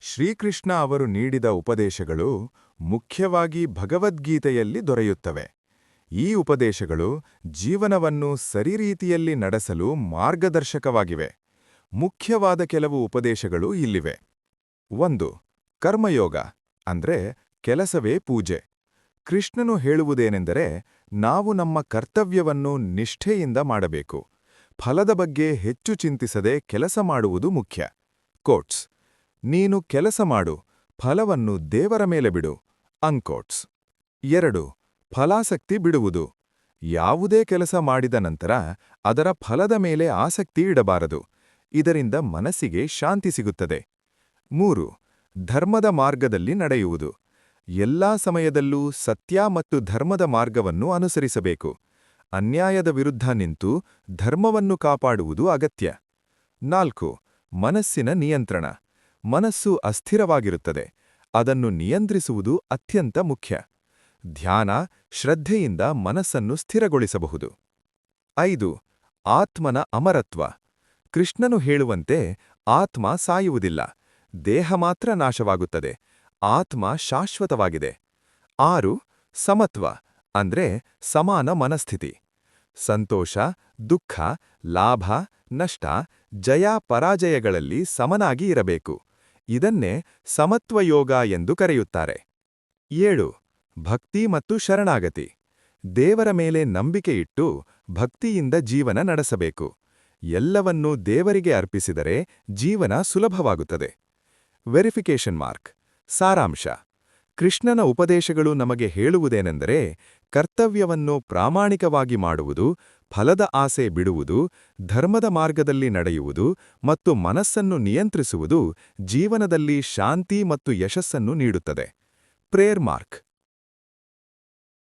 ಶ್ರೀಕೃಷ್ಣ ಅವರು ನೀಡಿದ ಉಪದೇಶಗಳು ಮುಖ್ಯವಾಗಿ ಭಗವದ್ಗೀತೆಯಲ್ಲಿ ದೊರೆಯುತ್ತವೆ. ಈ ಉಪದೇಶಗಳು ಜೀವನವನ್ನು ಸರಿರೀತಿಯಲ್ಲಿ ನಡೆಸಲು ಮಾರ್ಗದರ್ಶಕವಾಗಿವೆ. ಮುಖ್ಯವಾದ ಕೆಲವು ಉಪದೇಶಗಳು ಇಲ್ಲಿವೆ. 1. ಕರ್ಮಯೋಗ ಅಂದ್ರೆ ಕೆಲಸವೇ ಪೂಜೆ. ಕೃಷ್ಣನು ಹೇಳುವುದೇನೆಂದರೆ, ನಾವು ನಮ್ಮ ಕರ್ತವ್ಯವನ್ನು ನಿಷ್ಠೆಯಿಂದ ಮಾಡಬೇಕು. ಫಲದ ಬಗ್ಗೆ ಹೆಚ್ಚು ಚಿಂತಿಸದೆ ಕೆಲಸ ಮಾಡುವುದು ಮುಖ್ಯ. ಕೋಟ್ಸ್: ನೀನು ಕೆಲಸ ಮಾಡು, ಫಲವನ್ನು ದೇವರ ಮೇಲೆ ಬಿಡು. ಅನ್ಕೋಟ್ಸ್. 2. ಫಲಾಸಕ್ತಿ ಬಿಡುವುದು. ಯಾವುದೇ ಕೆಲಸ ಮಾಡಿದ ನಂತರ ಅದರ ಫಲದ ಮೇಲೆ ಆಸಕ್ತಿ ಇಡಬಾರದು. ಇದರಿಂದ ಮನಸ್ಸಿಗೆ ಶಾಂತಿ ಸಿಗುತ್ತದೆ. 3. ಧರ್ಮದ ಮಾರ್ಗದಲ್ಲಿ ನಡೆಯುವುದು. ಎಲ್ಲಾ ಸಮಯದಲ್ಲೂ ಸತ್ಯ ಮತ್ತು ಧರ್ಮದ ಮಾರ್ಗವನ್ನು ಅನುಸರಿಸಬೇಕು. ಅನ್ಯಾಯದ ವಿರುದ್ಧ ನಿಂತು ಧರ್ಮವನ್ನು ಕಾಪಾಡುವುದು ಅಗತ್ಯ. 4. ಮನಸ್ಸಿನ ನಿಯಂತ್ರಣ. ಮನಸ್ಸು ಅಸ್ಥಿರವಾಗಿರುತ್ತದೆ. ಅದನ್ನು ನಿಯಂತ್ರಿಸುವುದು ಅತ್ಯಂತ ಮುಖ್ಯ. ಧ್ಯಾನ, ಶ್ರದ್ಧೆಯಿಂದ ಮನಸ್ಸನ್ನು ಸ್ಥಿರಗೊಳಿಸಬಹುದು. 5. ಆತ್ಮನ ಅಮರತ್ವ. ಕೃಷ್ಣನು ಹೇಳುವಂತೆ, ಆತ್ಮ ಸಾಯುವುದಿಲ್ಲ, ದೇಹ ಮಾತ್ರ ನಾಶವಾಗುತ್ತದೆ. ಆತ್ಮ ಶಾಶ್ವತವಾಗಿದೆ. 6. ಸಮತ್ವ ಅಂದ್ರೆ ಸಮಾನ ಮನಸ್ಥಿತಿ. ಸಂತೋಷ, ದುಃಖ, ಲಾಭ, ನಷ್ಟ, ಜಯ ಪರಾಜಯಗಳಲ್ಲಿ ಸಮನಾಗಿ ಇರಬೇಕು. ಇದನ್ನೇ ಸಮತ್ವಯೋಗ ಎಂದು ಕರೆಯುತ್ತಾರೆ. 7. ಭಕ್ತಿ ಮತ್ತು ಶರಣಾಗತಿ. ದೇವರ ಮೇಲೆ ನಂಬಿಕೆಯಿಟ್ಟು ಭಕ್ತಿಯಿಂದ ಜೀವನ ನಡೆಸಬೇಕು. ಎಲ್ಲವನ್ನೂ ದೇವರಿಗೆ ಅರ್ಪಿಸಿದರೆ ಜೀವನ ಸುಲಭವಾಗುತ್ತದೆ. Verification mark. ಸಾರಾಂಶ: ಕೃಷ್ಣನ ಉಪದೇಶಗಳು ನಮಗೆ ಹೇಳುವುದೇನೆಂದರೆ, ಕರ್ತವ್ಯವನ್ನು ಪ್ರಾಮಾಣಿಕವಾಗಿ ಮಾಡುವುದು, ಫಲದ ಆಸೆ ಬಿಡುವುದು, ಧರ್ಮದ ಮಾರ್ಗದಲ್ಲಿ ನಡೆಯುವುದು ಮತ್ತು ಮನಸ್ಸನ್ನು ನಿಯಂತ್ರಿಸುವುದು ಜೀವನದಲ್ಲಿ ಶಾಂತಿ ಮತ್ತು ಯಶಸ್ಸನ್ನು ನೀಡುತ್ತದೆ. Prayer mark.